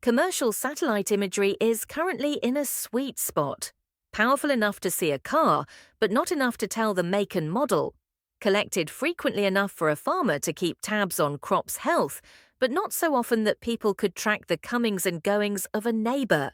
Commercial satellite imagery is currently in a sweet spot. Powerful enough to see a car, but not enough to tell the make and model. Collected frequently enough for a farmer to keep tabs on crops' health, but not so often that people could track the comings and goings of a neighbour.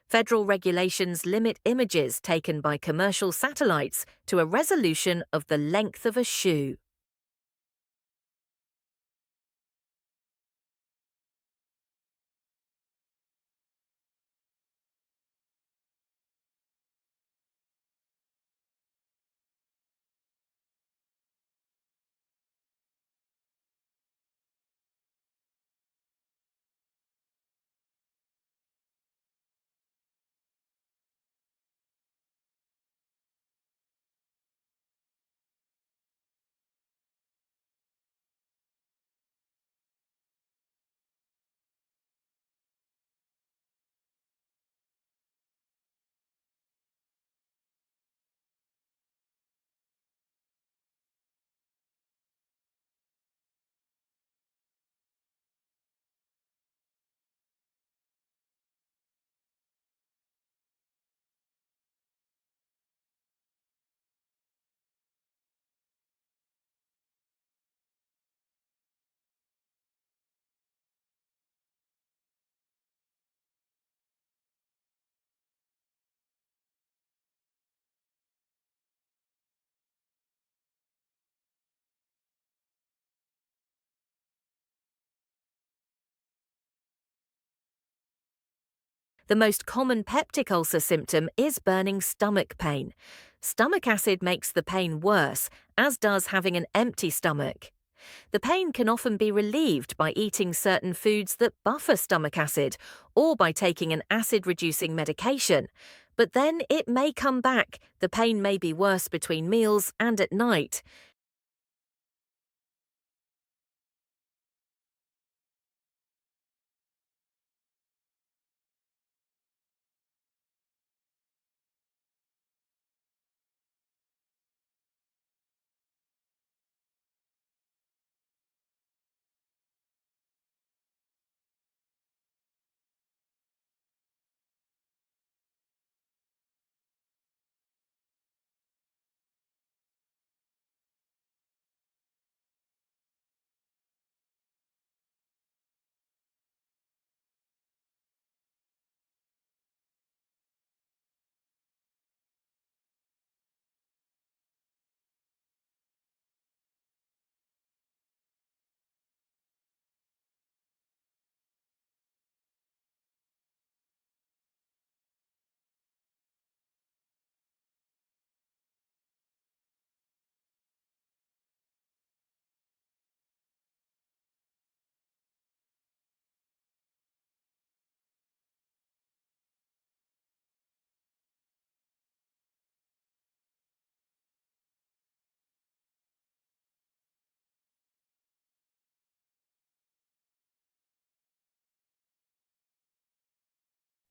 Federal regulations limit images taken by commercial satellites to a resolution of the length of a shoe. The most common peptic ulcer symptom is burning stomach pain. Stomach acid makes the pain worse, as does having an empty stomach. The pain can often be relieved by eating certain foods that buffer stomach acid or by taking an acid-reducing medication. But then it may come back. The pain may be worse between meals and at night.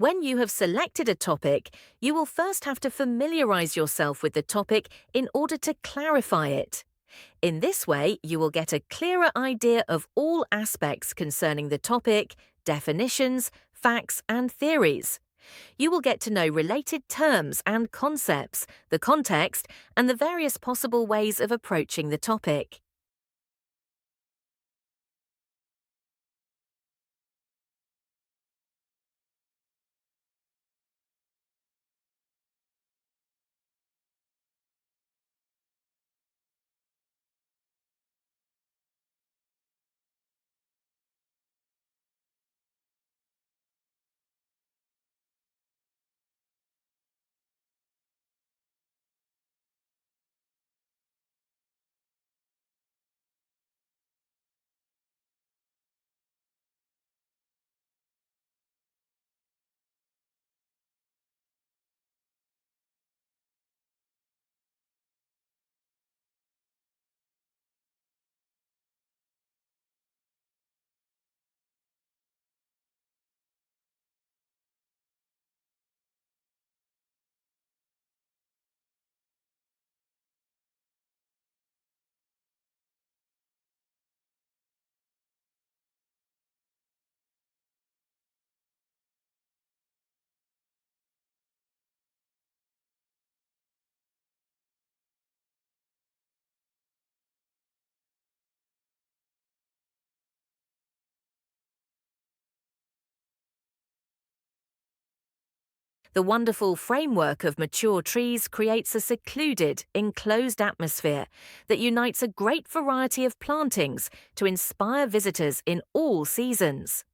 When you have selected a topic, you will first have to familiarize yourself with the topic in order to clarify it. In this way, you will get a clearer idea of all aspects concerning the topic, definitions, facts, and theories. You will get to know related terms and concepts, the context, and the various possible ways of approaching the topic. The wonderful framework of mature trees creates a secluded, enclosed atmosphere that unites a great variety of plantings to inspire visitors in all seasons.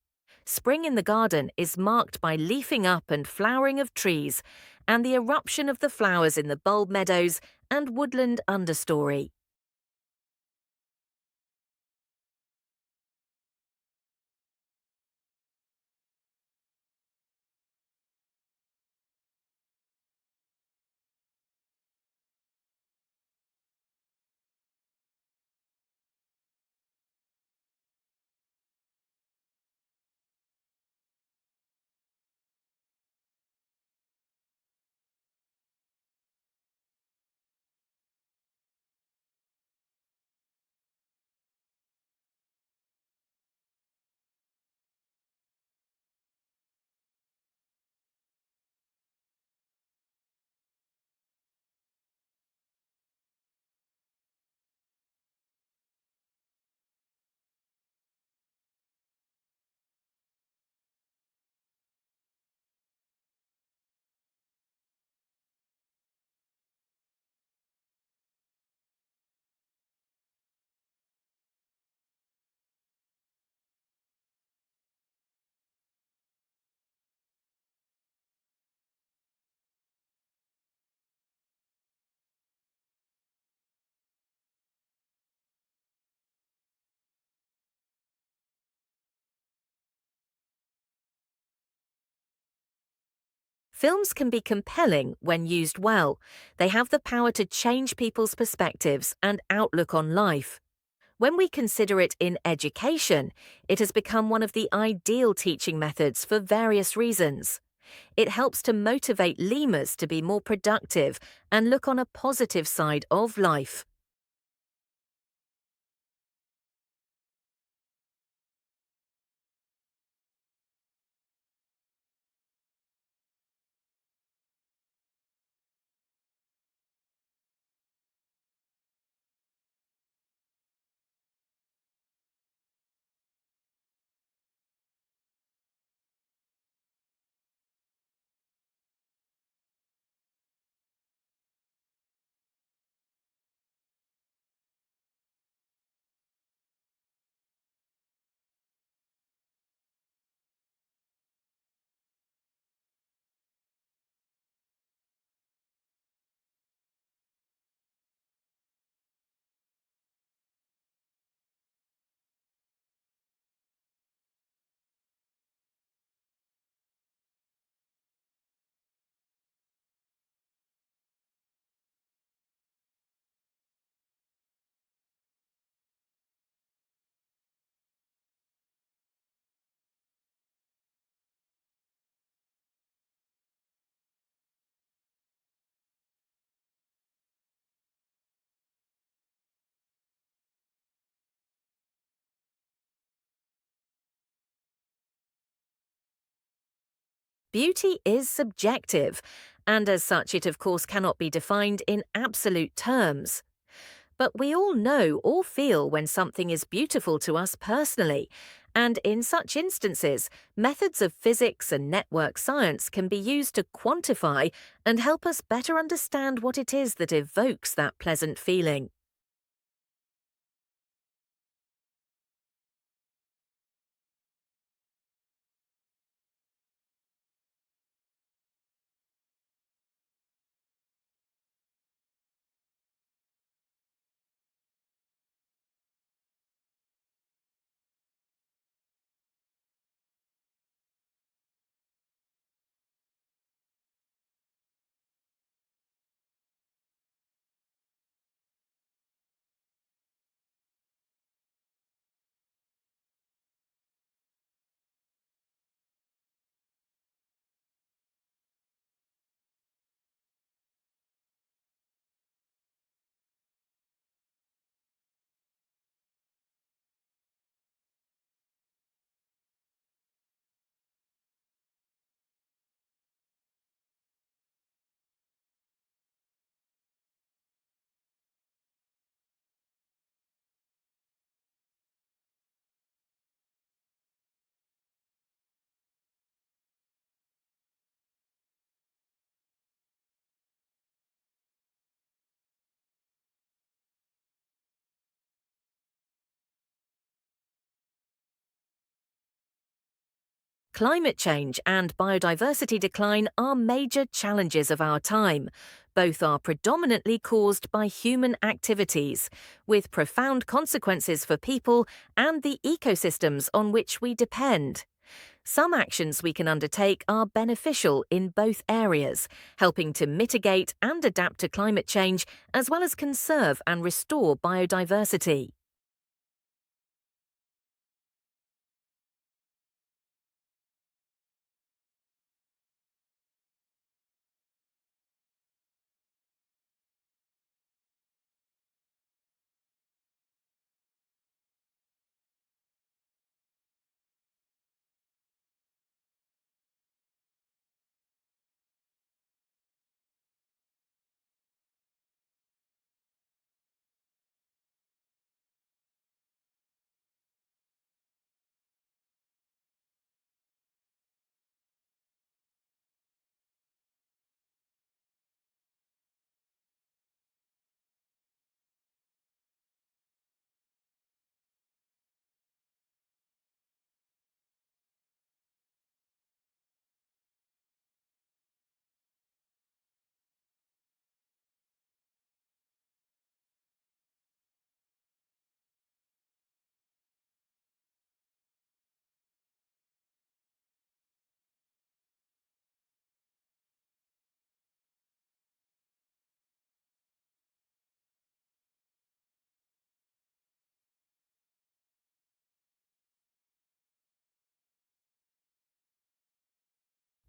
Spring in the garden is marked by leafing up and flowering of trees and the eruption of the flowers in the bulb meadows and woodland understory. Films can be compelling when used well. They have the power to change people's perspectives and outlook on life. When we consider it in education, it has become one of the ideal teaching methods for various reasons. It helps to motivate lemurs to be more productive and look on a positive side of life. Beauty is subjective, and as such, it of course cannot be defined in absolute terms. But we all know or feel when something is beautiful to us personally, and in such instances, methods of physics and network science can be used to quantify and help us better understand what it is that evokes that pleasant feeling. Climate change and biodiversity decline are major challenges of our time. Both are predominantly caused by human activities, with profound consequences for people and the ecosystems on which we depend. Some actions we can undertake are beneficial in both areas, helping to mitigate and adapt to climate change, as well as conserve and restore biodiversity.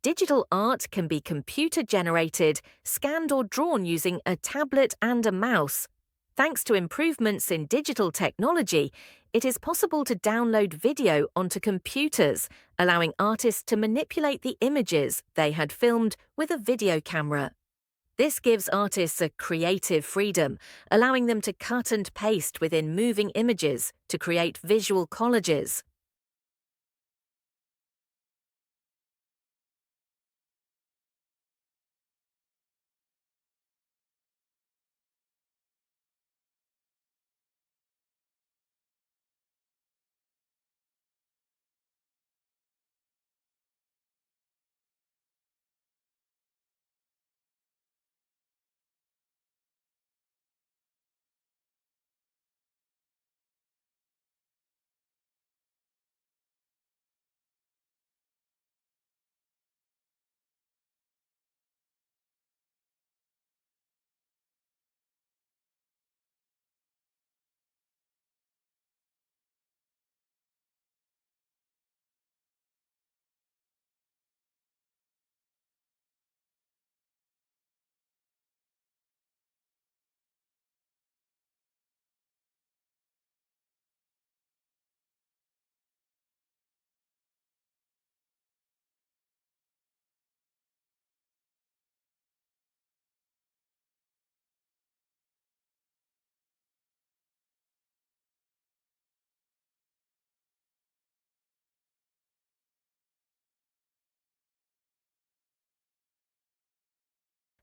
Digital art can be computer-generated, scanned or drawn using a tablet and a mouse. Thanks to improvements in digital technology, it is possible to download video onto computers, allowing artists to manipulate the images they had filmed with a video camera. This gives artists a creative freedom, allowing them to cut and paste within moving images to create visual collages.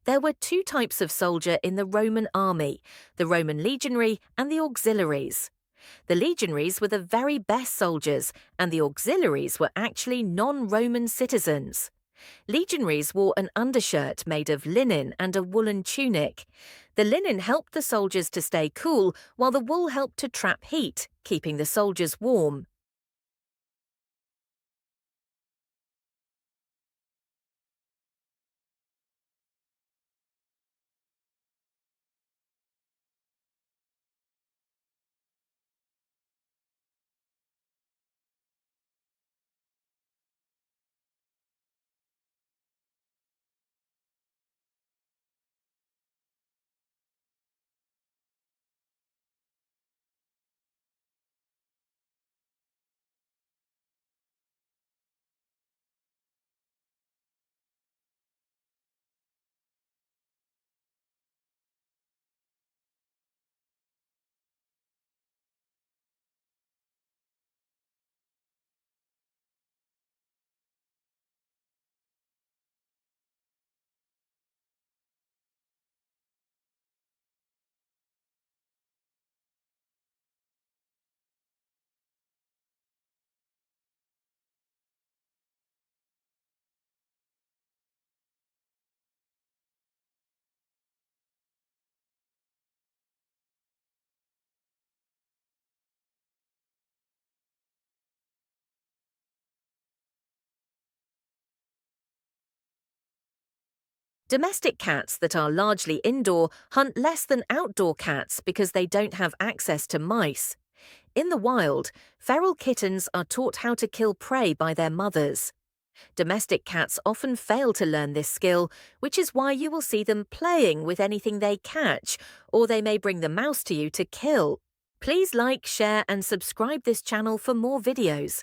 There were two types of soldier in the Roman army, the Roman legionary and the auxiliaries. The legionaries were the very best soldiers, and the auxiliaries were actually non-Roman citizens. Legionaries wore an undershirt made of linen and a woolen tunic. The linen helped the soldiers to stay cool, while the wool helped to trap heat, keeping the soldiers warm. Domestic cats that are largely indoor hunt less than outdoor cats because they don't have access to mice. In the wild, feral kittens are taught how to kill prey by their mothers. Domestic cats often fail to learn this skill, which is why you will see them playing with anything they catch, or they may bring the mouse to you to kill. Please like, share, and subscribe this channel for more videos.